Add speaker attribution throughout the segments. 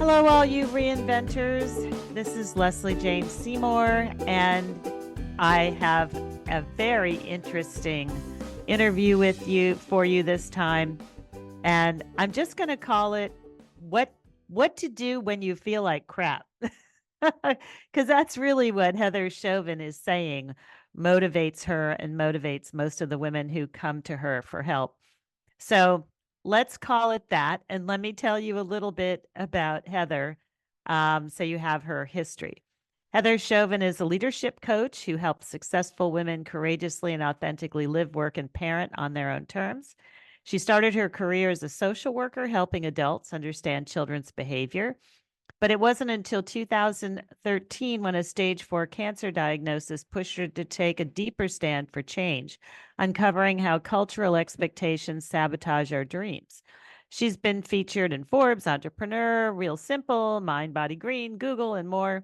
Speaker 1: Hello, all you reinventors. This is Leslie Jane Seymour, and I have a very interesting interview with you for you this time. And I'm just going to call it what to do when you feel like crap. Because that's really what Heather Chauvin is saying motivates her and motivates most of the women who come to her for help. So let's call it that. And let me tell you a little bit about Heather so you have her history. Heather Chauvin is a leadership coach who helps successful women courageously and authentically live, work, and parent on their own terms. She started her career as a social worker, helping adults understand children's behavior. But it wasn't until 2013 when a stage 4 cancer diagnosis pushed her to take a deeper stand for change, uncovering how cultural expectations sabotage our dreams. She's been featured in Forbes, Entrepreneur, Real Simple, MindBodyGreen, Google, and more.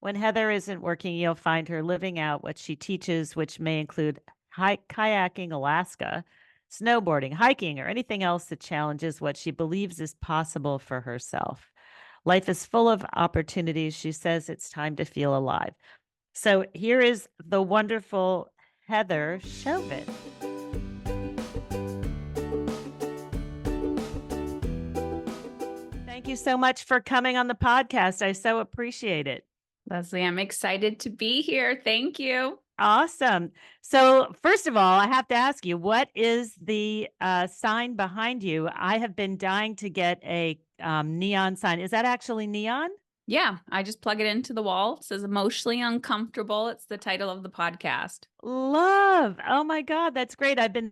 Speaker 1: When Heather isn't working, you'll find her living out what she teaches, which may include kayaking Alaska, snowboarding, hiking, or anything else that challenges what she believes is possible for herself. Life is full of opportunities. She says it's time to feel alive. So here is the wonderful Heather Chauvin. Thank you so much for coming on the podcast. I so appreciate it.
Speaker 2: Leslie, I'm excited to be here. Thank you.
Speaker 1: Awesome. So first of all, I have to ask you, what is the sign behind you? I have been dying to get a neon sign. Is that actually neon?
Speaker 2: Yeah, I just plug it into the wall. It says emotionally uncomfortable. It's the title of the podcast.
Speaker 1: Love. Oh my God, that's great. I've been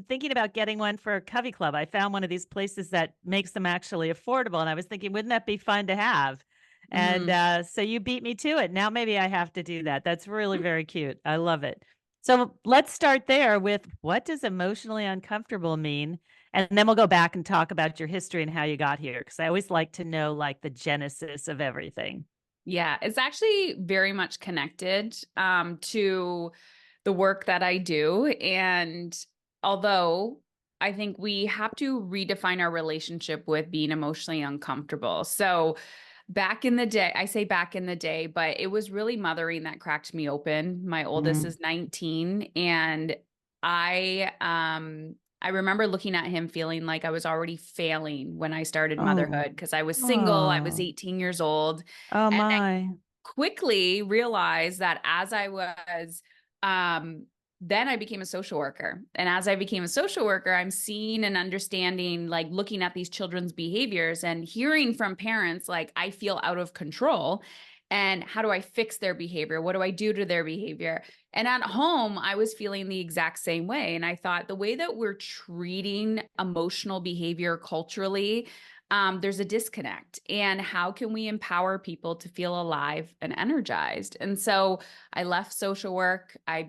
Speaker 1: thinking about getting one for a Covey Club. I found one of these places that makes them actually affordable. And I was thinking, wouldn't that be fun to have? And so you beat me to it. Now maybe I have to do that. That's really very cute. I love it. So let's start there with what does emotionally uncomfortable mean? And then we'll go back and talk about your history and how you got here. Because I always like to know like the genesis of everything.
Speaker 2: Yeah, it's actually very much connected to the work that I do. And although I think we have to redefine our relationship with being emotionally uncomfortable. So back in the day, I say back in the day, but it was really mothering that cracked me open. My oldest is 19, and I remember looking at him feeling like I was already failing when I started motherhood because I was single, I was
Speaker 1: Oh,
Speaker 2: 18 years old,
Speaker 1: oh
Speaker 2: and then
Speaker 1: my.
Speaker 2: quickly realized that as I was then I became a social worker. And as I became a social worker, I'm seeing and understanding, like looking at these children's behaviors and hearing from parents, like, I feel out of control. And how do I fix their behavior? What do I do to their behavior? And at home, I was feeling the exact same way. And I thought the way that we're treating emotional behavior culturally, there's a disconnect. And how can we empower people to feel alive and energized? And so I left social work. I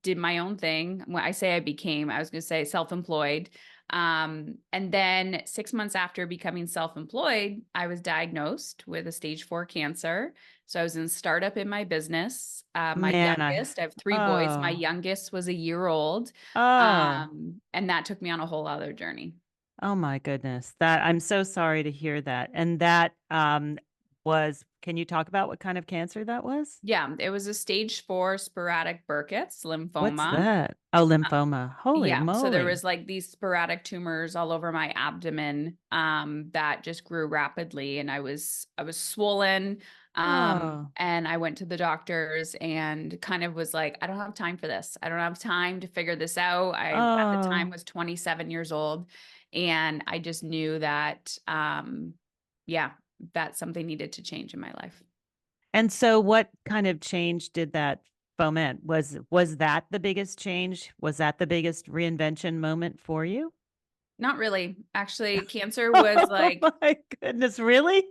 Speaker 2: did my own thing. When I say I was going to say self-employed. And then 6 months after becoming self-employed, I was diagnosed with a stage 4 cancer. So I was in startup in my business. My
Speaker 1: Man,
Speaker 2: youngest, I have 3 boys. My youngest was a year old.
Speaker 1: oh,
Speaker 2: And that took me on a whole other journey.
Speaker 1: oh my goodness. That I'm so sorry to hear that. And that was, can you talk about what kind of cancer that was?
Speaker 2: Yeah, it was a stage 4 sporadic Burkitt's
Speaker 1: What's
Speaker 2: lymphoma.
Speaker 1: that? Oh, lymphoma. Holy
Speaker 2: Yeah, so there
Speaker 1: moly.
Speaker 2: was like these sporadic tumors all over my abdomen that just grew rapidly, and I was swollen.
Speaker 1: Oh,
Speaker 2: And I went to the doctors and kind of was like, I don't have time for this. I don't have time to figure this out. I at the time
Speaker 1: oh.
Speaker 2: was 27 years old, and I just knew that yeah, that something needed to change in my life.
Speaker 1: And so what kind of change did that foment? Was that the biggest change? Was that the biggest reinvention moment for you?
Speaker 2: Not really. Actually, cancer was
Speaker 1: Oh
Speaker 2: like,
Speaker 1: my goodness, really?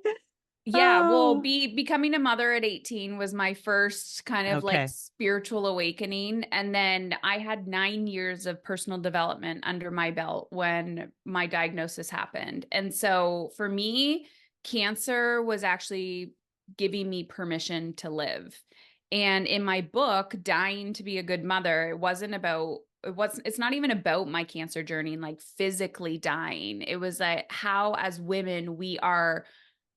Speaker 2: yeah, well,
Speaker 1: Oh,
Speaker 2: becoming a mother at 18 was my first kind of like
Speaker 1: okay.
Speaker 2: spiritual awakening. And then I had 9 years of personal development under my belt when my diagnosis happened. And so for me, cancer was actually giving me permission to live. And in my book, Dying to Be a Good Mother, it wasn't about it's not even about my cancer journey and like physically dying. It was like how as women we are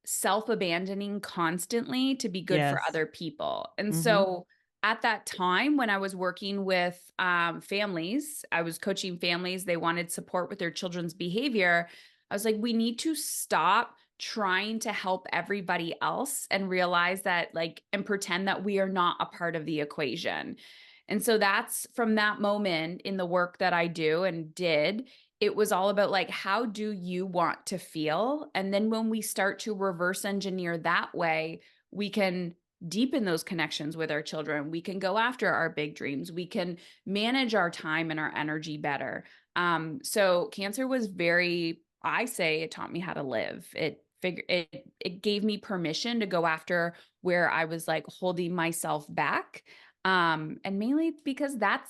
Speaker 2: self-abandoning constantly to be good for
Speaker 1: Yes.
Speaker 2: other people. And
Speaker 1: Mm-hmm.
Speaker 2: so at that time when I was working with families, I was coaching families, they wanted support with their children's behavior. I was like, we need to stop trying to help everybody else and realize that like, and pretend that we are not a part of the equation. And so that's from that moment in the work that I do and did, it was all about like, how do you want to feel? And then when we start to reverse engineer that way, we can deepen those connections with our children. We can go after our big dreams. We can manage our time and our energy better. So cancer was very, I say it taught me how to live. It gave me permission to go after where I was like holding myself back. And mainly because that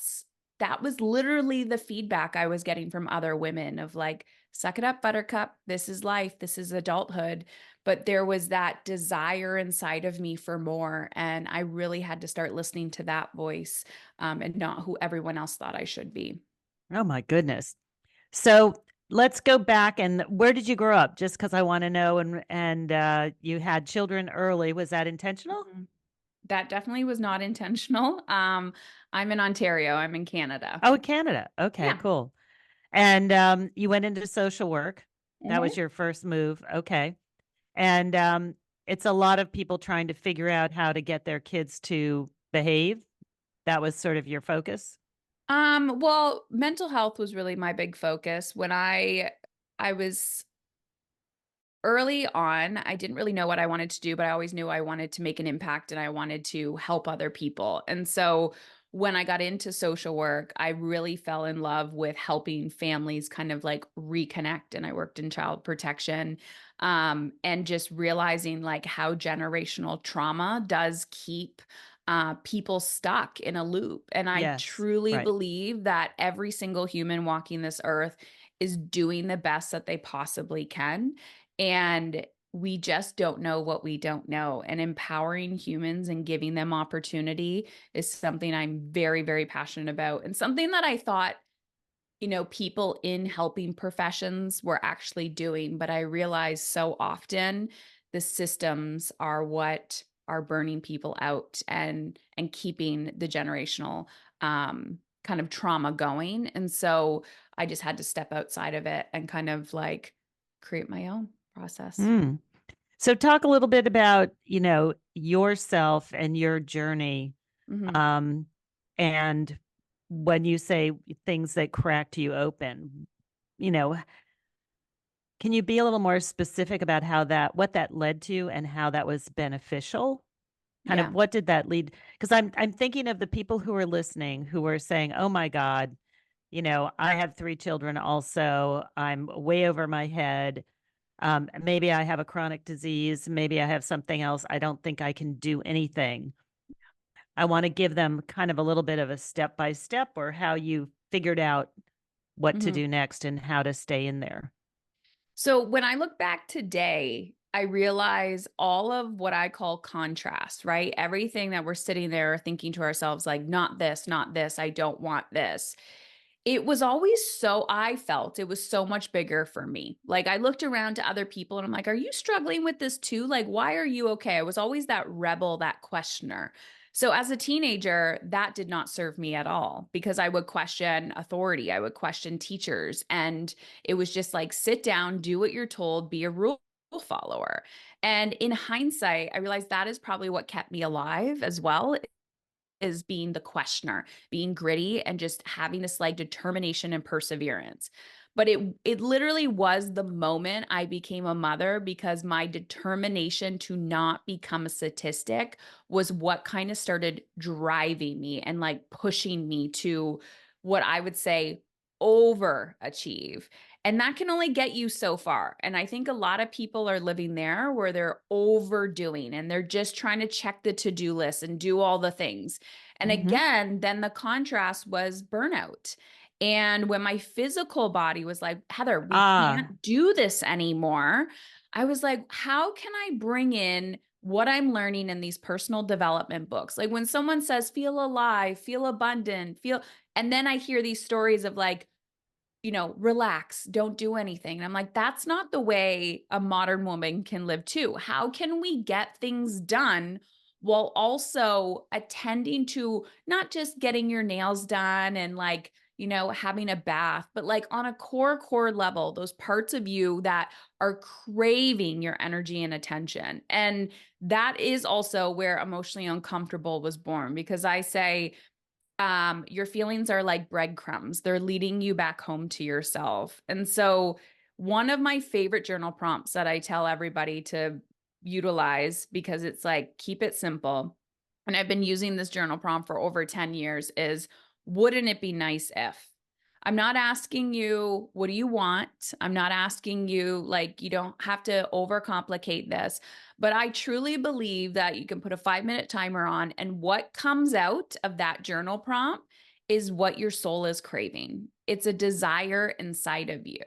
Speaker 2: was literally the feedback I was getting from other women of like, suck it up, buttercup. This is life. This is adulthood. But there was that desire inside of me for more. And I really had to start listening to that voice and not who everyone else thought I should be.
Speaker 1: Oh my goodness. So let's go back and where did you grow up? Just because I want to know. And you had children early. Was that intentional?
Speaker 2: Mhm. That definitely was not intentional. I'm in Ontario. I'm in Canada.
Speaker 1: Oh, Canada. Okay,
Speaker 2: Yeah.
Speaker 1: cool. And you went into social work. That was
Speaker 2: Mhm.
Speaker 1: your first move. Okay. And it's a lot of people trying to figure out how to get their kids to behave. That was sort of your focus.
Speaker 2: Well, mental health was really my big focus. When I was early on, I didn't really know what I wanted to do, but I always knew I wanted to make an impact and I wanted to help other people. And so when I got into social work, I really fell in love with helping families kind of like reconnect. And I worked in child protection, and just realizing like how generational trauma does keep people stuck in a loop. And I
Speaker 1: Yes.
Speaker 2: truly
Speaker 1: Right.
Speaker 2: believe that every single human walking this earth is doing the best that they possibly can. And we just don't know what we don't know. And empowering humans and giving them opportunity is something I'm very, very passionate about, and something that I thought, people in helping professions were actually doing. But I realize so often the systems are what are burning people out and keeping the generational kind of trauma going. And so I just had to step outside of it and kind of like create my own process.
Speaker 1: Mm. So talk a little bit about, yourself and your journey.
Speaker 2: Hmm.
Speaker 1: Um, and when you say things that cracked you open, you know, can you be a little more specific about what that led to and how that was beneficial? Kind of
Speaker 2: Yeah.
Speaker 1: what did that lead? Because I'm thinking of the people who are listening who are saying, "Oh my God, I have 3 children also. I'm way over my head. Maybe I have a chronic disease. Maybe I have something else. I don't think I can do anything." I want to give them kind of a little bit of a step by step or how you figured out what to
Speaker 2: Hmm.
Speaker 1: do next and how to stay in there.
Speaker 2: So when I look back today, I realize all of what I call contrast, right? Everything that we're sitting there thinking to ourselves, like, not this, not this, I don't want this. It was always so, I felt it was so much bigger for me. Like, I looked around to other people and I'm like, are you struggling with this too? Like, why are you okay? I was always that rebel, that questioner. So, as a teenager, that did not serve me at all because I would question authority, I would question teachers. And it was just like, sit down, do what you're told, be a rule follower. And in hindsight, I realized that is probably what kept me alive as well, is being the questioner, being gritty and just having this like determination and perseverance. But it literally was the moment I became a mother, because my determination to not become a statistic was what kind of started driving me and like pushing me to what I would say overachieve. And that can only get you so far. And I think a lot of people are living there where they're overdoing and they're just trying to check the to-do list and do all the things. And
Speaker 1: Hmm.
Speaker 2: again, then the contrast was burnout. And when my physical body was like, Heather, we
Speaker 1: Ah,
Speaker 2: can't do this anymore, I was like, how can I bring in what I'm learning in these personal development books. Like when someone says, feel alive, feel abundant, and then I hear these stories of like, relax, don't do anything. And I'm like, that's not the way a modern woman can live too. How can we get things done while also attending to not just getting your nails done and like, having a bath, but like on a core level, those parts of you that are craving your energy and attention. And that is also where emotionally uncomfortable was born, because I say, your feelings are like breadcrumbs. They're leading you back home to yourself. And so one of my favorite journal prompts that I tell everybody to utilize, because it's like, keep it simple. And I've been using this journal prompt for over 10 years is, wouldn't it be nice if? I'm not asking you, what do you want? I'm not asking you, like, you don't have to overcomplicate this. But I truly believe that you can put a 5-minute timer on, and what comes out of that journal prompt is what your soul is craving. It's a desire inside of you.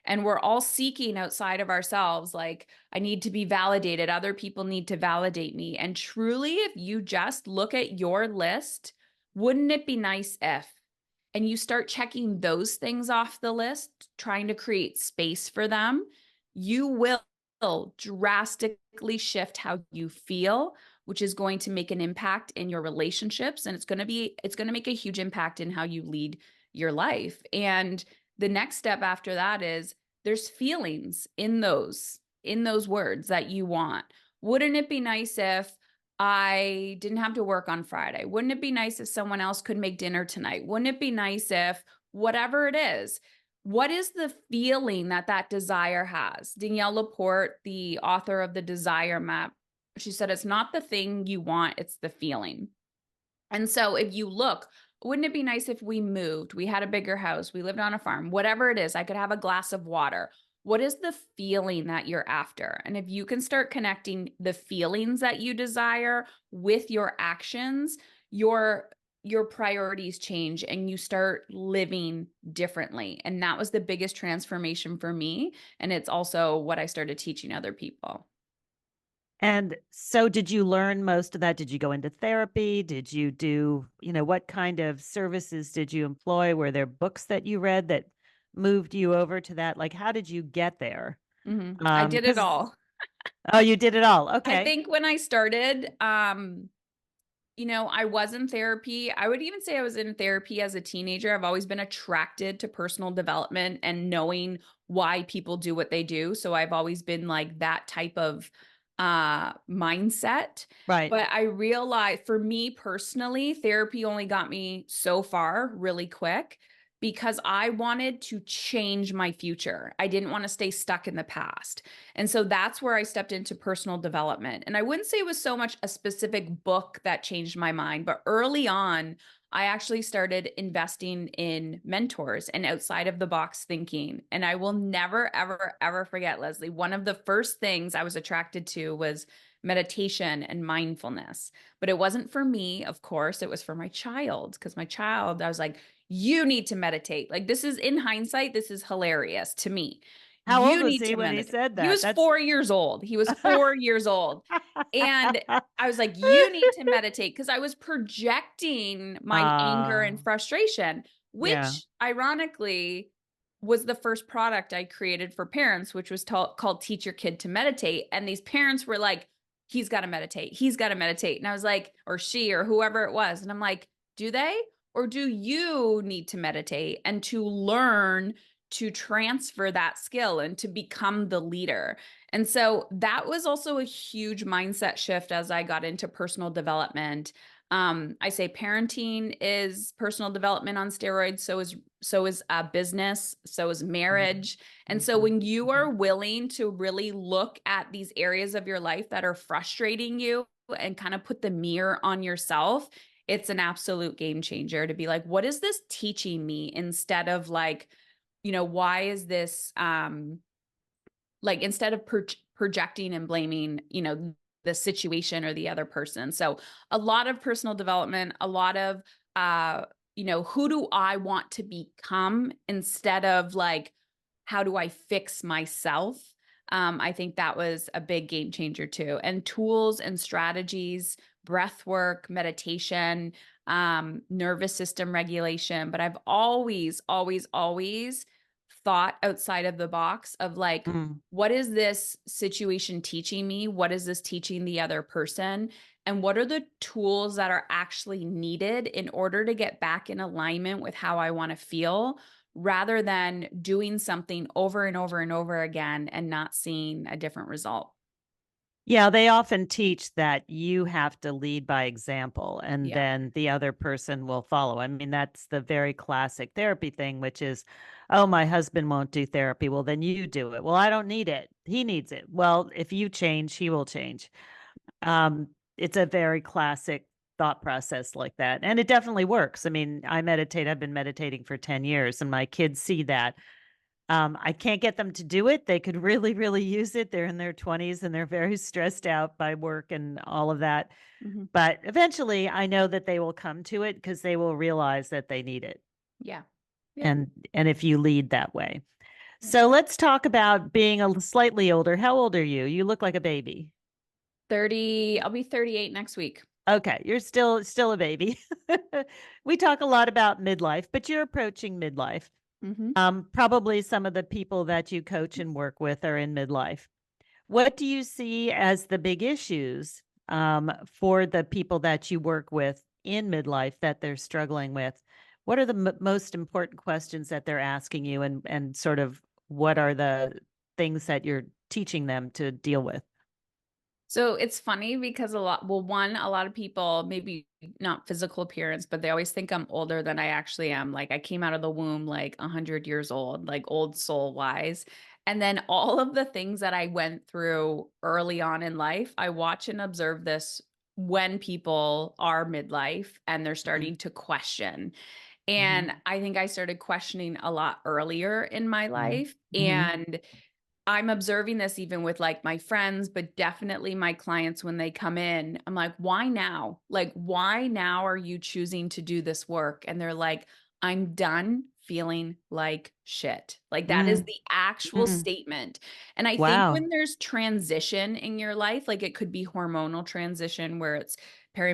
Speaker 2: And we're all seeking outside of ourselves, like, I need to be validated. Other people need to validate me. And truly, if you just look at your list, wouldn't it be nice if? And you start checking those things off the list, trying to create space for them, you will drastically shift how you feel, which is going to make an impact in your relationships. And it's going to make a huge impact in how you lead your life. And the next step after that is, there's feelings in those words that you want. Wouldn't it be nice if I didn't have to work on Friday? Wouldn't it be nice if someone else could make dinner tonight? Wouldn't it be nice if whatever it is? What is the feeling that desire has? Danielle Laporte, the author of the Desire Map, she said, it's not the thing you want, it's the feeling. And so if you look, wouldn't it be nice if we moved, we had a bigger house, we lived on a farm, whatever it is, I could have a glass of water. What is the feeling that you're after? And if you can start connecting the feelings that you desire with your actions, your priorities change and you start living differently. And that was the biggest transformation for me. And it's also what I started teaching other people.
Speaker 1: And so did you learn most of that? Did you go into therapy? Did you do, what kind of services did you employ? Were there books that you read that moved you over to that? Like, how did you get there?
Speaker 2: I did it
Speaker 1: 'Cause
Speaker 2: all.
Speaker 1: oh, you did it all.
Speaker 2: I
Speaker 1: Okay.
Speaker 2: think when I started, I was in therapy. I would even say I was in therapy as a teenager. I've always been attracted to personal development and knowing why people do what they do. So I've always been like that type of mindset.
Speaker 1: Right.
Speaker 2: But I realized, for me personally, therapy only got me so far really quick, because I wanted to change my future. I didn't want to stay stuck in the past. And so that's where I stepped into personal development. And I wouldn't say it was so much a specific book that changed my mind, but early on, I actually started investing in mentors and outside of the box thinking. And I will never, ever, ever forget, Leslie, one of the first things I was attracted to was meditation and mindfulness. But it wasn't for me, of course, it was for my child, because my child, I was like, you need to meditate. Like, this is, in hindsight, this is hilarious to me.
Speaker 1: How old
Speaker 2: You
Speaker 1: was
Speaker 2: need
Speaker 1: he
Speaker 2: to
Speaker 1: when he
Speaker 2: meditate.
Speaker 1: said
Speaker 2: He
Speaker 1: that?
Speaker 2: was
Speaker 1: That's
Speaker 2: 4 years old. He was 4 years old. And I was like, you need to meditate, because I was projecting my anger and frustration,
Speaker 1: yeah.
Speaker 2: which ironically was the first product I created for parents, which was called Teach Your Kid to Meditate. And these parents were like, he's got to meditate. He's got to meditate. And I was like, or she, or whoever it was. And I'm like, do they? Or do you need to meditate and to learn to transfer that skill and to become the leader? And so that was also a huge mindset shift as I got into personal development. I say parenting is personal development on steroids. So is business. So is marriage. And so when you are willing to really look at these areas of your life that are frustrating you and kind of put the mirror on yourself, it's an absolute game changer to be like, what is this teaching me? Instead of like, why is this, like, instead of projecting and blaming, the situation or the other person. So a lot of personal development, a lot of, who do I want to become, instead of like, how do I fix myself? I think that was a big game changer too. And tools and strategies, breath work, meditation, nervous system regulation. But I've always, always, always thought outside of the box of like,
Speaker 1: Mm.
Speaker 2: what is this situation teaching me? What is this teaching the other person? And what are the tools that are actually needed in order to get back in alignment with how I want to feel, rather than doing something over and over and over again and not seeing a different result?
Speaker 1: Yeah, they often teach that you have to lead by example and
Speaker 2: Yeah.
Speaker 1: then the other person will follow. I mean, that's the very classic therapy thing, which is, oh, my husband won't do therapy. Well, then you do it. Well, I don't need it. He needs it. Well, if you change, he will change. It's a very classic thought process like that. And it definitely works. I mean, I meditate, I've been meditating for 10 years, and my kids see that. I can't get them to do it. They could really, really use it. They're in their 20s and they're very stressed out by work and all of that.
Speaker 2: Mhm.
Speaker 1: But eventually, I know that they will come to it because they will realize that they need it.
Speaker 2: Yeah. Yeah.
Speaker 1: And if you lead that way.
Speaker 2: Yeah.
Speaker 1: So let's talk about being slightly older. How old are you? You look like a baby.
Speaker 2: 30, I'll be 38 next week.
Speaker 1: Okay, you're still a baby. We talk a lot about midlife, but you're approaching midlife.
Speaker 2: Hmm.
Speaker 1: Probably some of the people that you coach and work with are in midlife. What do you see as the big issues for the people that you work with in midlife that they're struggling with? What are the most important questions that they're asking you, and sort of what are the things that you're teaching them to deal with?
Speaker 2: So it's funny because a lot of people, maybe not physical appearance, but they always think I'm older than I actually am. Like I came out of the womb like 100 years old, like old soul wise. And then all of the things that I went through early on in life, I watch and observe this when people are midlife and they're
Speaker 1: Mhm,
Speaker 2: starting to question.
Speaker 1: mhm,
Speaker 2: And I think I started questioning a lot earlier in my
Speaker 1: mhm,
Speaker 2: life.
Speaker 1: mhm,
Speaker 2: And I'm observing this even with like my friends, but definitely my clients when they come in. I'm like, why now? Like, why now are you choosing to do this work? And they're like, I'm done feeling like shit. Like, that is
Speaker 1: mm,
Speaker 2: the actual
Speaker 1: mm.
Speaker 2: statement. And I think
Speaker 1: Wow.
Speaker 2: when there's transition in your life, like it could be hormonal transition where it's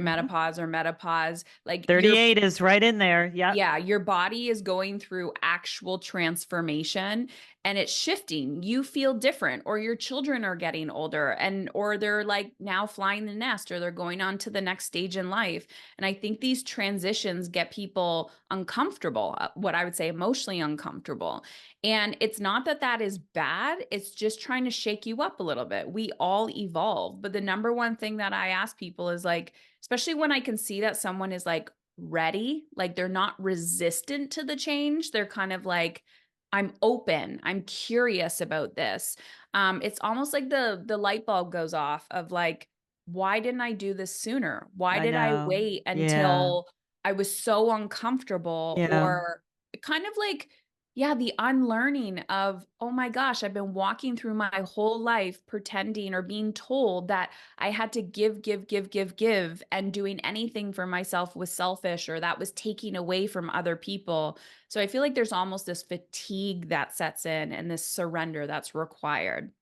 Speaker 1: Mhm.
Speaker 2: perimenopause or menopause, like your
Speaker 1: 38 is right in there. Yep.
Speaker 2: yeah, your body is going through actual transformation and it's shifting. You feel different, or your children are getting older and or they're like now flying the nest, or they're going on to the next stage in life. And I think these transitions get people uncomfortable, what I would say emotionally uncomfortable. And it's not that that is bad, it's just trying to shake you up a little bit. We all evolve, but the number one thing that I ask people is like, especially when I can see that someone is like ready, like they're not resistant to the change. They're kind of like, I'm open, I'm curious about this. It's almost like the light bulb goes off of like, why didn't I do this sooner? Why
Speaker 1: I
Speaker 2: did I
Speaker 1: know.
Speaker 2: wait
Speaker 1: Yeah.
Speaker 2: until I was so uncomfortable?
Speaker 1: Yeah.
Speaker 2: Or kind of like, yeah, the unlearning of, oh my gosh, I've been walking through my whole life pretending or being told that I had to give, give, give, give, give, and doing anything for myself was selfish, or that was taking away from other people. So I feel like there's almost this fatigue that sets in and this surrender that's required.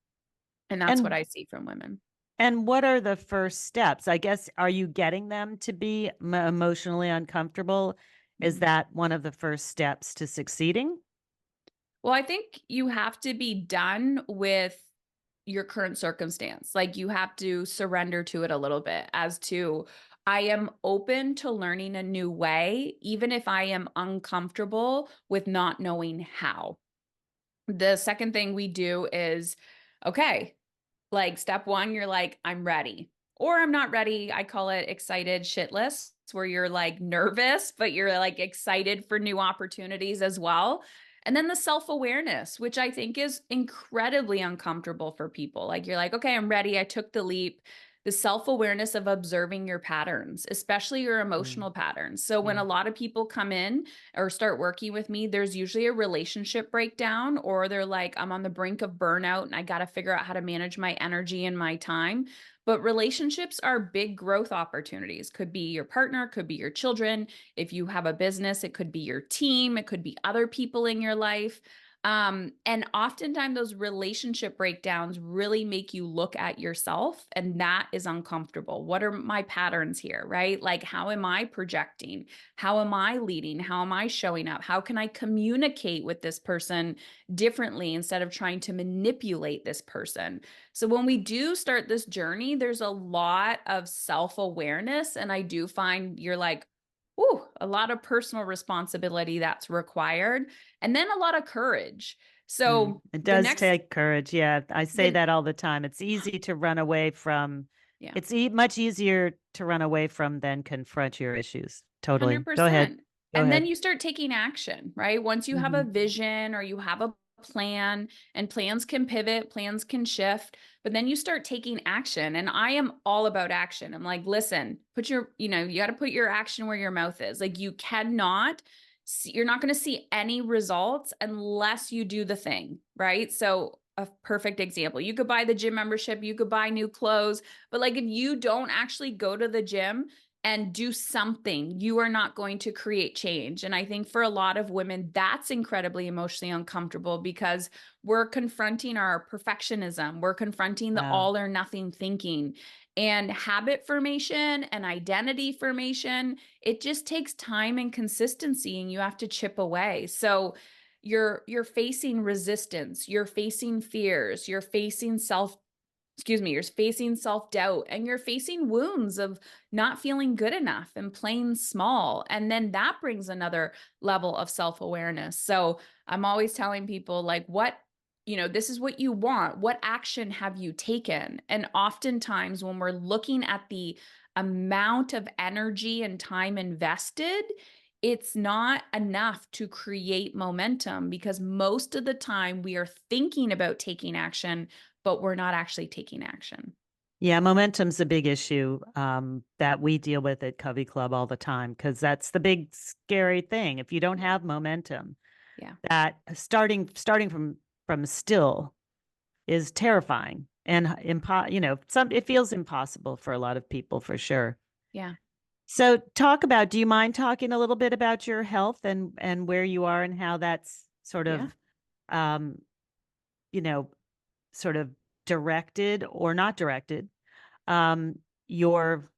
Speaker 2: And that's what
Speaker 1: And
Speaker 2: I see from women.
Speaker 1: what are the first steps? I guess, are you getting them to be emotionally uncomfortable? Is
Speaker 2: Mhm.
Speaker 1: that one of the first steps to succeeding?
Speaker 2: Well, I think you have to be done with your current circumstance. Like you have to surrender to it a little bit as to, I am open to learning a new way, even if I am uncomfortable with not knowing how. The second thing we do is, okay, like step one, you're like, I'm ready. Or I'm not ready. I call it excited shitless, where you're like nervous, but you're like excited for new opportunities as well. And then the self awareness, which I think is incredibly uncomfortable for people. Like you're like, okay, I'm ready. I took the leap. The self awareness of observing your patterns, especially your
Speaker 1: Mm,
Speaker 2: emotional patterns. So when a
Speaker 1: mm,
Speaker 2: lot of people come in or start working with me, there's usually a relationship breakdown, or they're like, I'm on the brink of burnout and I got to figure out how to manage my energy and my time. But relationships are big growth opportunities. Could be your partner, could be your children. If you have a business, it could be your team, it could be other people in your life. And oftentimes those relationship breakdowns really make you look at yourself, and that is uncomfortable. What are my patterns here, right? Like, how am I projecting? How am I leading? How am I showing up? How can I communicate with this person differently instead of trying to manipulate this person? So when we do start this journey, there's a lot of self-awareness. And I do find you're like, ooh, a lot of personal responsibility that's required, and then a lot of courage. So
Speaker 1: It
Speaker 2: the
Speaker 1: does
Speaker 2: next,
Speaker 1: take courage. Yeah, I say
Speaker 2: the
Speaker 1: that all the time. It's easy to run away from.
Speaker 2: yeah,
Speaker 1: It's much easier to run away from than confront your issues. Totally. Go ahead.
Speaker 2: 100%.
Speaker 1: Go
Speaker 2: And then
Speaker 1: ahead.
Speaker 2: you start taking action, right? Once you have a
Speaker 1: Hmm.
Speaker 2: vision or you have a plan, and plans can pivot, plans can shift, but then you start taking action. And I am all about action. I'm like, listen, put your, you got to put your action where your mouth is. Like, you cannot see, you're not going to see any results unless you do the thing, right? So, a perfect example, you could buy the gym membership, you could buy new clothes, but like, if you don't actually go to the gym and do something, you are not going to create change. And I think for a lot of women, that's incredibly emotionally uncomfortable, because we're confronting our perfectionism, we're confronting the
Speaker 1: Wow.
Speaker 2: all or nothing thinking, and habit formation and identity formation. It just takes time and consistency, and you have to chip away. So you're facing resistance, you're facing fears, you're facing you're facing self-doubt, and you're facing wounds of not feeling good enough and playing small. And then that brings another level of self-awareness. So I'm always telling people, like, this is what you want. What action have you taken? And oftentimes when we're looking at the amount of energy and time invested, it's not enough to create momentum, because most of the time we are thinking about taking action, but we're not actually taking action.
Speaker 1: Yeah, momentum's a big issue that we deal with at Covey Club all the time because that's the big scary thing. If you don't
Speaker 2: Yeah.
Speaker 1: have momentum,
Speaker 2: Yeah.
Speaker 1: that starting from still is terrifying and some it feels impossible for a lot of people for sure.
Speaker 2: Yeah.
Speaker 1: So do you mind talking a little bit about your health and where you are and how that's sort
Speaker 2: Yeah.
Speaker 1: of um you know sort of directed or not directed your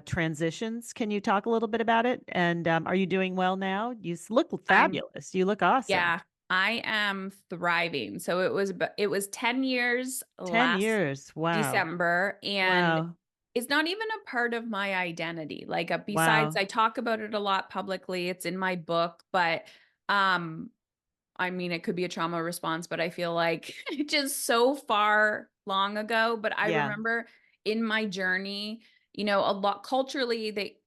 Speaker 1: transitions? Can you talk a little bit about it? And are you doing well now? Look
Speaker 2: I'm
Speaker 1: fabulous. You look awesome.
Speaker 2: Yeah, I am thriving. So it was 10 years
Speaker 1: 10
Speaker 2: last
Speaker 1: years. Wow.
Speaker 2: December, and
Speaker 1: Wow.
Speaker 2: it's not even a part of my identity. Like, besides,
Speaker 1: Wow.
Speaker 2: I talk about it a lot publicly. It's in my book, but um I mean, it could be a trauma response, but I feel like it's just so far long ago. But I
Speaker 1: Yeah.
Speaker 2: remember in my journey, a lot culturally,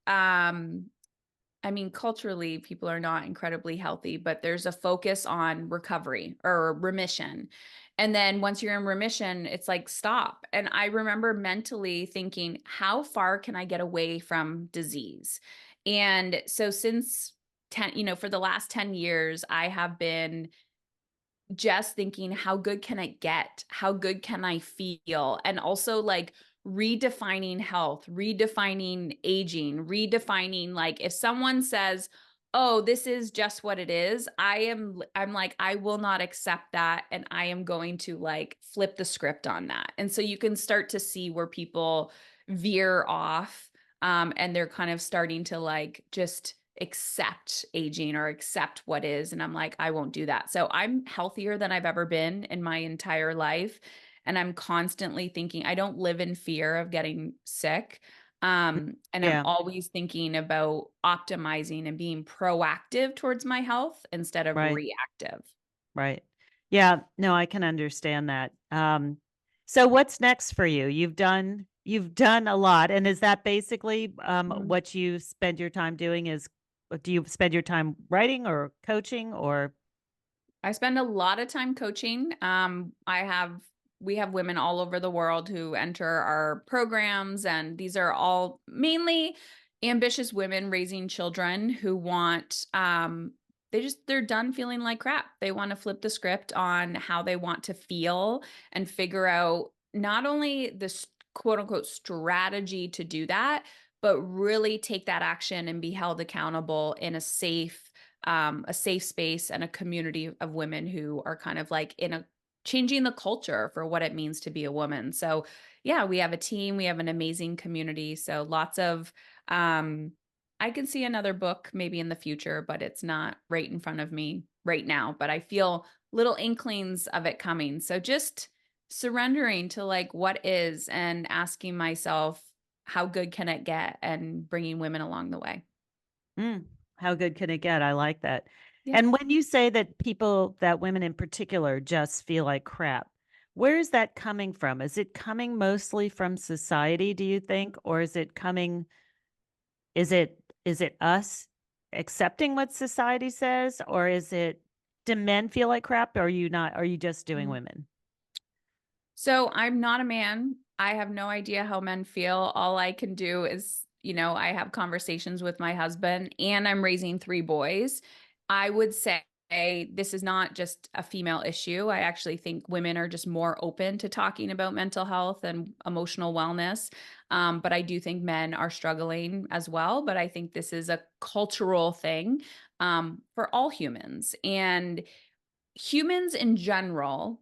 Speaker 2: I mean, culturally, people are not incredibly healthy, but there's a focus on recovery or remission. And then once you're in remission, it's like, stop. And I remember mentally thinking, how far can I get away from disease? And so since 10, for the last 10 years, I have been just thinking, how good can it get? How good can I feel? And also, like, redefining health, redefining aging, redefining, like, if someone says, oh, this is just what it is, I'm like, I will not accept that, and I am going to, like, flip the script on that. And so you can start to see where people veer off, and they're kind of starting to, like, just accept aging or accept what is. And I'm like, I won't do that. So I'm healthier than I've ever been in my entire life. And I'm constantly thinking, I don't live in fear of getting sick. And I'm
Speaker 1: Yeah.
Speaker 2: always thinking about optimizing and being proactive towards my health instead of
Speaker 1: Right.
Speaker 2: reactive.
Speaker 1: Right. Yeah. No, I can understand that. So what's next for you? You've done a lot. And is that basically
Speaker 2: Mhm.
Speaker 1: what you spend your time doing do you spend your time writing or coaching or
Speaker 2: I spend a lot of time coaching. We have women all over the world who enter our programs, and these are all mainly ambitious women raising children who want they're done feeling like crap. They want to flip the script on how they want to feel and figure out not only this quote unquote strategy to do that, but really take that action and be held accountable in a safe, a safe space and a community of women who are kind of like in a changing the culture for what it means to be a woman. So yeah, we have a team, we have an amazing community. So lots of, I can see another book maybe in the future, but it's not right in front of me right now, but I feel little inklings of it coming. So just surrendering to like what is and asking myself, how good can it get, and bringing women along the way.
Speaker 1: Mm, how good can it get? I like that.
Speaker 2: Yeah.
Speaker 1: And when you say that people, that women in particular, just feel like crap, where is that coming from? Is it coming mostly from society, do you think? Or is it us accepting what society says? Or do men feel like crap? Or are you just doing
Speaker 2: Mhm.
Speaker 1: women?
Speaker 2: So I'm not a man. I have no idea how men feel. All I can do is, I have conversations with my husband and I'm raising three boys. I would say this is not just a female issue. I actually think women are just more open to talking about mental health and emotional wellness. But I do think men are struggling as well. But I think this is a cultural thing for all humans. And humans in general,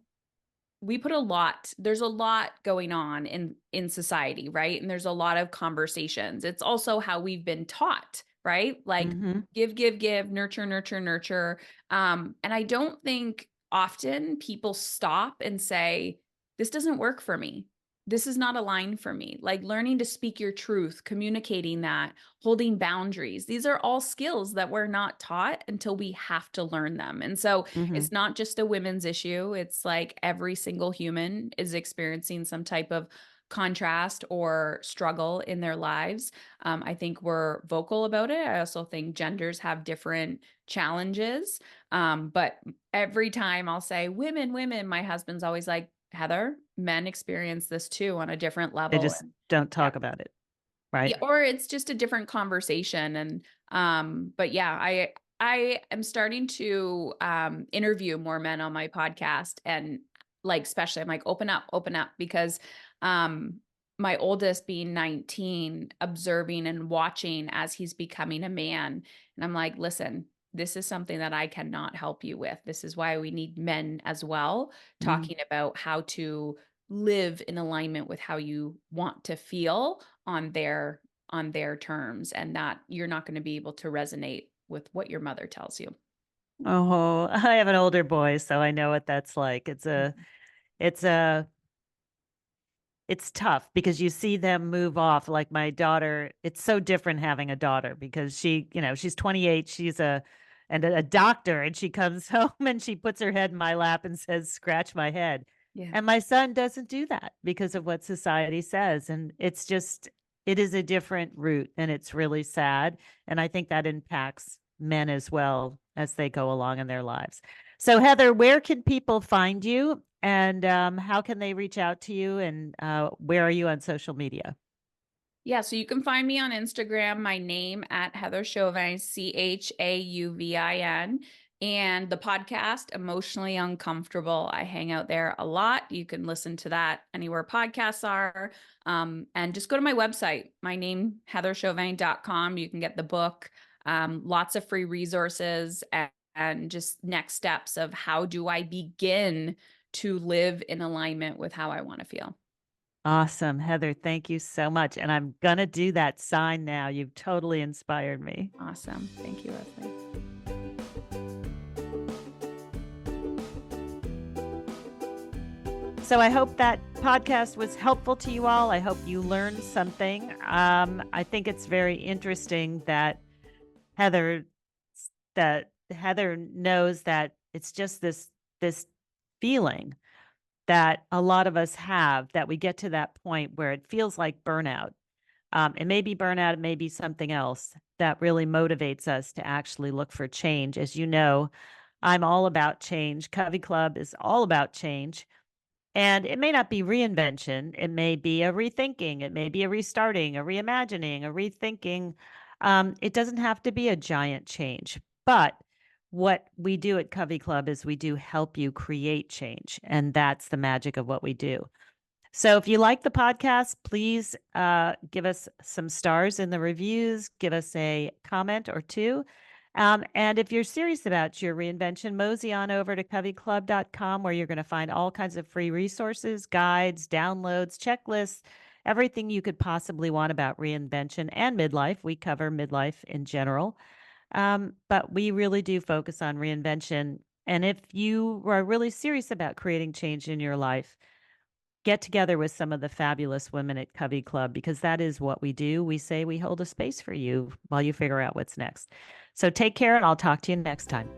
Speaker 2: there's a lot going on in society, right? And there's a lot of conversations. It's also how we've been taught, right? Like
Speaker 1: Mm-hmm.
Speaker 2: give, nurture, nurture, nurture. And I don't think often people stop and say, this doesn't work for me. This is not aligned for me. Like learning to speak your truth, communicating that, holding boundaries. These are all skills that we're not taught until we have to learn them. And so
Speaker 1: Mm-hmm.
Speaker 2: it's not just a women's issue. It's like every single human is experiencing some type of contrast or struggle in their lives. I think we're vocal about it. I also think genders have different challenges. But every time I'll say women, women, my husband's always like, Heather, men experience this too on a different
Speaker 1: They
Speaker 2: level.
Speaker 1: just
Speaker 2: And
Speaker 1: don't
Speaker 2: yeah,
Speaker 1: talk about it,
Speaker 2: yeah,
Speaker 1: right?
Speaker 2: or it's just a different conversation. And but yeah, I am starting to interview more men on my podcast, and like especially I'm like open up because um my oldest being 19, observing and watching as he's becoming a man, and I'm like, listen, this is something that I cannot help you with. This is why we need men as well,
Speaker 1: Mm.
Speaker 2: talking about how to live in alignment with how you want to feel on their terms, and that you're not going to be able to resonate with what your mother tells you.
Speaker 1: Oh, I have an older boy, so I know what that's like. It's a it's tough because you see them move off. Like my daughter, it's so different having a daughter because she's 28, she's a doctor, and she comes home and she puts her head in my lap and says, "Scratch my head."
Speaker 2: Yeah.
Speaker 1: And my son doesn't do that because of what society says. And it is a different route, and it's really sad. And I think that impacts men as well as they go along in their lives. So, Heather, where can people find you, and how can they reach out to you? And where are you on social media?
Speaker 2: Yeah, so you can find me on Instagram, my name at Heather Chauvin, Chauvin, and the podcast, Emotionally Uncomfortable. I hang out there a lot. You can listen to that anywhere podcasts are. And just go to my website, my name, heatherchauvin.com. You can get the book, lots of free resources, and just next steps of how do I begin to live in alignment with how I want to feel.
Speaker 1: Awesome, Heather. Thank you so much. And I'm going to do that sign now. You've totally inspired me.
Speaker 2: Awesome. Thank you, Leslie.
Speaker 1: So I hope that podcast was helpful to you all. I hope you learned something. I think it's very interesting Heather that Heather knows that it's just this feeling that a lot of us have, that we get to that point where it feels like burnout. It may be burnout, it may be something else that really motivates us to actually look for change. As you know, I'm all about change. Covey Club is all about change. And it may not be reinvention, it may be a rethinking, it may be a restarting, a reimagining, a rethinking. It doesn't have to be a giant change. But what we do at Covey Club is we do help you create change. And that's the magic of what we do. So if you like the podcast, please give us some stars in the reviews, give us a comment or two. And if you're serious about your reinvention, mosey on over to coveyclub.com, where you're going to find all kinds of free resources, guides, downloads, checklists, everything you could possibly want about reinvention and midlife. We cover midlife in general, but we really do focus on reinvention. And if you are really serious about creating change in your life, get together with some of the fabulous women at Covey Club, because that is what we do. We say we hold a space for you while you figure out what's next. So take care, and I'll talk to you next time.